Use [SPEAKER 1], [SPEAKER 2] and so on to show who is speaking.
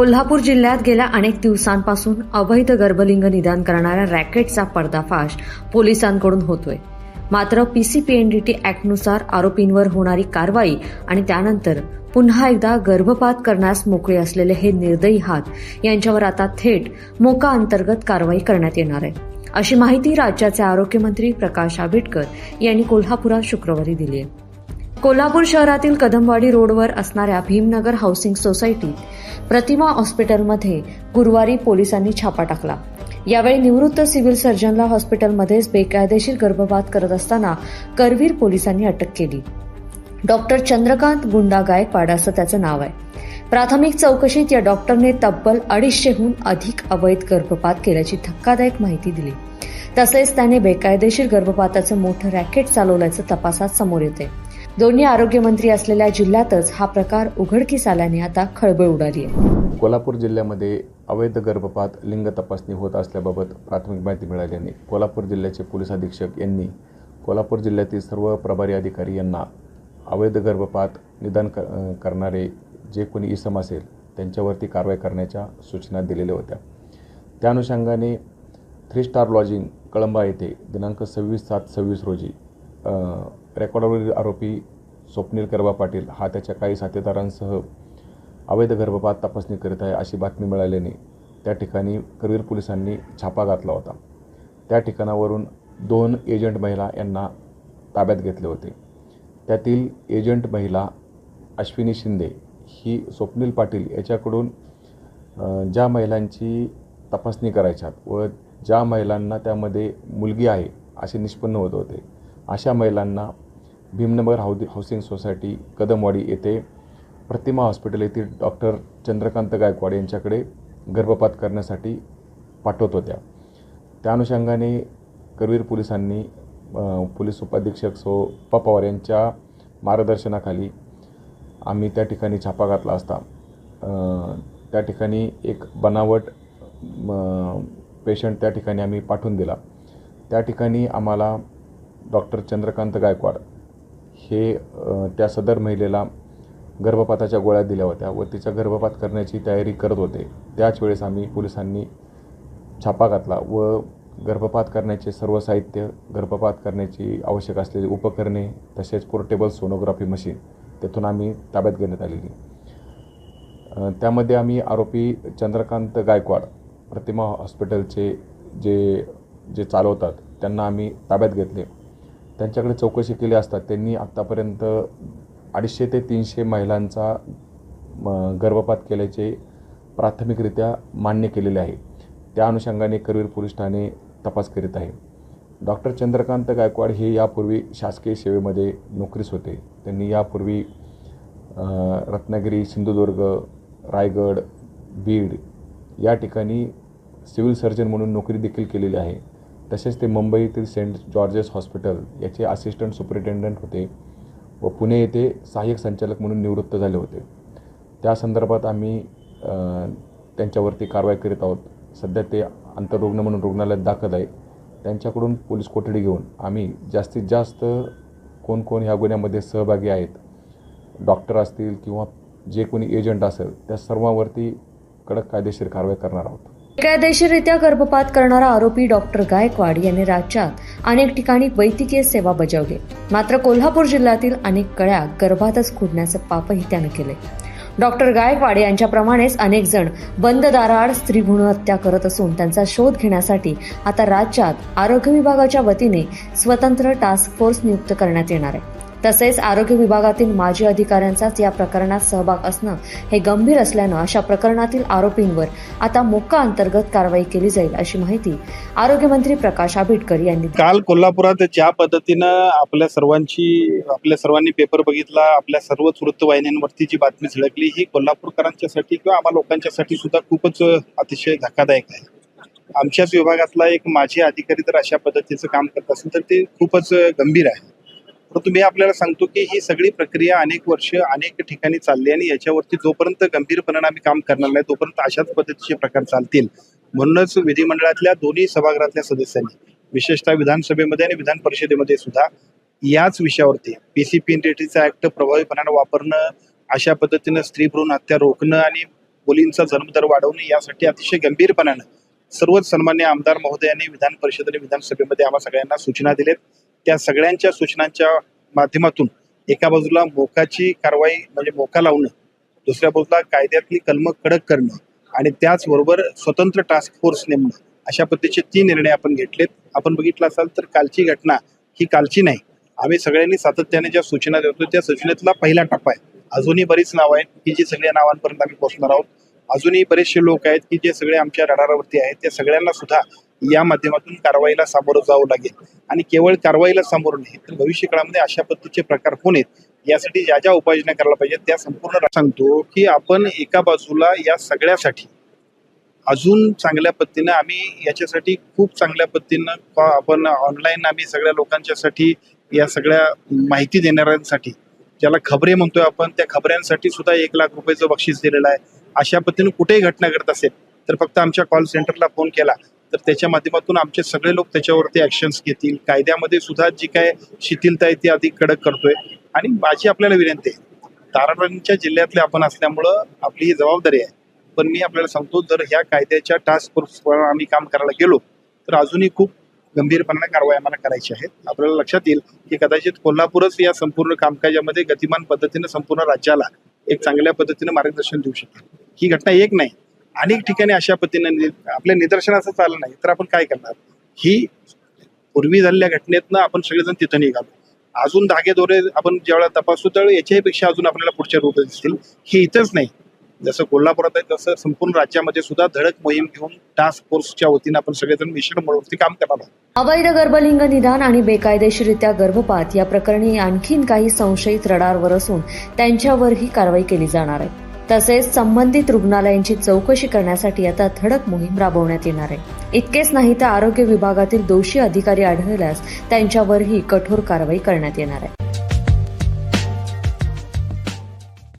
[SPEAKER 1] कोल्हापूर जिल्ह्यात गेल्या अनेक दिवसांपासून अवैध गर्भलिंग निदान करणाऱ्या रॅकेटचा पर्दाफाश पोलिसांकडून होतोय. मात्र पीसीपीएनडीटी ऍक्टनुसार आरोपींवर होणारी कारवाई आणि त्यानंतर पुन्हा एकदा गर्भपात करण्यास मोकळे असलेले हे निर्दयी हात यांच्यावर आता थेट मोका अंतर्गत कारवाई करण्यात येणार आहे, अशी माहिती राज्याचे आरोग्यमंत्री प्रकाश आंबेडकर यांनी कोल्हापुरात शुक्रवारी दिली आहे. कोल्हापूर शहरातील कदमवाडी रोडवर असणाऱ्या भीमनगर हाऊसिंग सोसायटीत प्रतिमा हॉस्पिटलमध्ये गुरुवारी पोलिसांनी छापा टाकला. यावेळी निवृत्त सिव्हिल सर्जनला हॉस्पिटलमध्येच बेकायदेशीर गर्भपात करत असताना करवीर पोलिसांनी अटक केली. डॉक्टर चंद्रकांत गुंडा गायकवाड असं त्याचं नाव आहे. प्राथमिक चौकशीत या डॉक्टरने तब्बल 250हून अधिक अवैध गर्भपात केल्याची धक्कादायक माहिती दिली. तसेच त्याने बेकायदेशीर गर्भपाताचं मोठं रॅकेट चालवल्याचं तपासात समोर येते. दोन्ही आरोग्यमंत्री असलेल्या जिल्ह्यातच हा प्रकार उघडकीस आल्याने आता खळबळ उडाली आहे.
[SPEAKER 2] कोल्हापूर जिल्ह्यामध्ये अवैध गर्भपात लिंग तपासणी होत असल्याबाबत प्राथमिक माहिती मिळाल्याने कोल्हापूर जिल्ह्याचे पोलीस अधीक्षक यांनी कोल्हापूर जिल्ह्यातील सर्व प्रभारी अधिकारी यांना अवैध गर्भपात निदान करणारे जे कोणी इसम असेल त्यांच्यावरती कारवाई करण्याच्या सूचना दिलेल्या होत्या. त्या अनुषंगाने 3 स्टार लॉजिंग कळंबा येथे दिनांक 26/7/26 रोजी रेकॉर्डवरील आरोपी स्वप्नील करबा पाटील हा त्याच्या काही साथीदारांसह अवैध गर्भपात तपासणी करीत आहे अशी बातमी मिळाल्याने त्या ठिकाणी करवीर पोलिसांनी छापा घातला होता. त्या ठिकाणावरून 2 एजंट महिला यांना ताब्यात घेतले होते. त्यातील एजंट महिला अश्विनी शिंदे ही स्वप्नील पाटील याच्याकडून ज्या महिलांची तपासणी करायच्यात व ज्या महिलांना त्यामध्ये मुलगी आहे असे निष्पन्न होत होते अशा महिलांना भीमनगर हाऊसिंग सोसायटी कदमवाडी येथे प्रतिमा हॉस्पिटल येथील डॉक्टर चंद्रकांत गायकवाड यांच्याकडे गर्भपात करण्यासाठी पाठवत होत्या. त्या अनुषंगाने करवीर पोलिसांनी पोलीस उपाधीक्षक पवार यांच्या मार्गदर्शनाखाली आम्ही त्या ठिकाणी छापा घातला असता त्या ठिकाणी एक बनावट पेशंट त्या ठिकाणी आम्ही पाठवून दिला. त्या ठिकाणी आम्हाला डॉक्टर चंद्रकांत गायकवाड हे त्या सदर महिलेला गर्भपाताच्या गोळ्या दिल्या होत्या व तिचा गर्भपात करण्याची तयारी करत होते. त्याच वेळेस आम्ही पोलिसांनी छापा घातला व गर्भपात करण्याचे सर्व साहित्य, गर्भपात करण्याची आवश्यक असलेली उपकरणे तसेच पोर्टेबल सोनोग्राफी मशीन तेथून आम्ही ताब्यात घेण्यात आलेली. त्यामध्ये आम्ही आरोपी चंद्रकांत गायकवाड प्रतिमा हॉस्पिटलचे जे चालवतात त्यांना आम्ही ताब्यात घेतले. त्यांच्याकडे चौकशी केली असता त्यांनी आत्तापर्यंत 250 ते 300 महिलांचा गर्भपात केल्याचे प्राथमिकरित्या मान्य केलेले आहे. त्या अनुषंगाने करवीर पोलीस ठाणे तपास करीत आहे. डॉक्टर चंद्रकांत गायकवाड हे यापूर्वी शासकीय सेवेमध्ये नोकरीस होते. त्यांनी यापूर्वी रत्नागिरी, सिंधुदुर्ग, रायगड, बीड या ठिकाणी सिव्हिल सर्जन म्हणून नोकरी देखील केलेली आहे. तसेच ते मुंबईतील सेंट जॉर्जेस हॉस्पिटल याचे असिस्टंट सुपरिटेंडंट होते व पुणे येथे सहाय्यक संचालक म्हणून निवृत्त झाले होते. त्या संदर्भात आम्ही त्यांच्यावरती कारवाई करीत आहोत. सध्या ते आंतररुग्ण म्हणून रुग्णालयात दाखल आहे. त्यांच्याकडून पोलीस कोठडी घेऊन आम्ही जास्तीत जास्त कोण ह्या गुन्ह्यामध्ये सहभागी आहेत, डॉक्टर असतील किंवा जे कोणी एजंट असेल त्या सर्वांवरती कडक कायदेशीर कारवाई करणार आहोत.
[SPEAKER 1] बेकायदेशीररित्या गर्भपात करणारा आरोपी डॉक्टर गायकवाड यांनी राज्यात अनेक ठिकाणी वैद्यकीय सेवा बजावली. मात्र कोल्हापूर जिल्ह्यातील अनेक कळ्या गर्भातच खुडण्याचं पापही त्यानं केले. डॉक्टर गायकवाड यांच्याप्रमाणेच अनेक जण बंद दाराआड स्त्री भ्रूण हत्या करत असून त्यांचा शोध घेण्यासाठी आता राज्यात आरोग्य विभागाच्या वतीने स्वतंत्र टास्क फोर्स नियुक्त करण्यात येणार आहे. तसेच आरोग्य विभागातील माजी अधिकाऱ्यांचाच या प्रकरणात सहभाग असणं हे गंभीर असल्यानं अशा प्रकरणातील आरोपींवर आता मोका अंतर्गत कारवाई केली जाईल, अशी माहिती आरोग्यमंत्री प्रकाश आंबेडकर यांनी दिली.
[SPEAKER 3] काल कोल्हापुरात ज्या पद्धतीनं आपल्या सर्वांनी पेपर बघितला, आपल्या सर्वच वृत्तवाहिन्यांवरती जी बातमी झळकली ही कोल्हापूरकरांच्यासाठी किंवा आम्हा लोकांच्यासाठी सुद्धा खूपच अतिशय धक्कादायक आहे. आमच्याच विभागातला एक माजी अधिकारी जर अशा पद्धतीचं काम करत असेल तर ते खूपच गंभीर आहे. परंतु मी आपल्याला सांगतो की ही सगळी प्रक्रिया अनेक वर्ष अनेक ठिकाणी चालली आणि याच्यावरती जोपर्यंत गंभीरपणाने आम्ही काम करणार नाही तोपर्यंत अशाच पद्धतीचे प्रकार चालतील. म्हणूनच विधिमंडळातल्या दोन्ही सभागृहातल्या सदस्यांनी विशेषतः विधानसभेमध्ये आणि विधान परिषदेमध्ये सुद्धा याच विषयावरती पीसीपीएनडीटीचा ऍक्ट प्रभावीपणाने वापरणं, अशा पद्धतीनं स्त्री भ्रूण हत्या रोखणं आणि मुलींचा जन्मदर वाढवणे यासाठी अतिशय गंभीरपणानं सर्वच सन्मान्य आमदार महोदयांनी विधान परिषद आणि विधानसभेमध्ये आम्हा सगळ्यांना सूचना दिलेत. त्या सगळ्यांच्या सूचनांच्या माध्यमातून एका बाजूला मोकाची कारवाई म्हणजे मोका लावणं, दुसऱ्या बाजूला कायद्यातली कलमं कडक करणं आणि त्याचबरोबर स्वतंत्र टास्क फोर्स नेमणं, अशा पद्धतीचे 3 निर्णय आपण घेतलेत. आपण बघितलं असाल तर कालची घटना ही कालची नाही. आम्ही सगळ्यांनी सातत्याने ज्या सूचना देतो त्या सूचनेतला पहिला टप्पा आहे. अजूनही बरीच नावं आहेत की जी सगळ्या नावांपर्यंत आम्ही पोहोचणार आहोत. अजूनही बरेचसे लोक आहेत की जे सगळे आमच्या रडारावरती आहेत. त्या सगळ्यांना सुद्धा या माध्यमातून कारवाईला सामोरं जावं लागेल आणि केवळ कारवाईला सामोरं नाही तर भविष्य काळामध्ये अशा पद्धतीचे प्रकार होऊ नयेत यासाठी ज्या ज्या उपाययोजना करायला पाहिजेत त्या संपूर्ण सांगतो की आपण एका बाजूला या सगळ्यासाठी अजून चांगल्या पद्धतीनं आम्ही याच्यासाठी खूप चांगल्या पद्धतीनं आपण ऑनलाईन आम्ही सगळ्या लोकांच्यासाठी या सगळ्या माहिती देणाऱ्यांसाठी ज्याला खबरे म्हणतोय आपण त्या खबऱ्यांसाठी सुद्धा 1 लाख रुपयाचं बक्षीस दिलेलं आहे. अशा पद्धतीने कुठेही घटना घडत असेल तर फक्त आमच्या कॉल सेंटरला फोन केला तर त्याच्या माध्यमातून आमचे सगळे लोक त्याच्यावरती ऍक्शन्स घेतील. कायद्यामध्ये सुद्धा जी काय शिथिलता आहे ती अधिक कडक करतोय आणि माझी आपल्याला विनंती आहे, तारांच्या जिल्ह्यातले आपण असल्यामुळं आपली ही जबाबदारी आहे. पण मी आपल्याला सांगतो जर ह्या कायद्याच्या टास्क फोर्सवर आम्ही काम करायला गेलो तर अजूनही खूप गंभीरपणाने कारवाई आम्हाला करायची आहेत. आपल्याला लक्षात येईल की कदाचित कोल्हापूरच या संपूर्ण कामकाजामध्ये गतिमान पद्धतीने संपूर्ण राज्याला एक चांगल्या पद्धतीने मार्गदर्शन देऊ शकेल. ही घटना एक नाही, अनेक ठिकाणी अशा पद्धतीने आपल्या निदर्शनाचं आलं नाही तर आपण काय करणार. ही पूर्वी झालेल्या घटनेतनं आपण सगळेजण तिथं निघालो. अजून धागेदोरे आपण ज्यावेळेला तपासतो त्यावेळी याच्यापेक्षा अजून आपल्याला पुढच्या रूट दिसतील. हे इथंच नाही, जसं कोल्हापुरात आहे तसं संपूर्ण राज्यामध्ये सुद्धा धडक मोहीम घेऊन टास्क फोर्सच्या वतीनं आपण सगळेजण मिशन म्हणून काम करणार आहोत.
[SPEAKER 1] अवैध गर्भलिंग निदान आणि बेकायदेशीरित्या गर्भपात या प्रकरणी आणखीन काही संशयित रडारवर असून त्यांच्यावरही कारवाई केली जाणार आहे. तसेच संबंधित रुग्णालयांची चौकशी करण्यासाठी आता धडक मोहीम राबवण्यात येणार आहे. इतकेच नाही तर आरोग्य विभागातील दोषी अधिकारी आढळल्यास त्यांच्यावरही कठोर कारवाई करण्यात येणार आहे.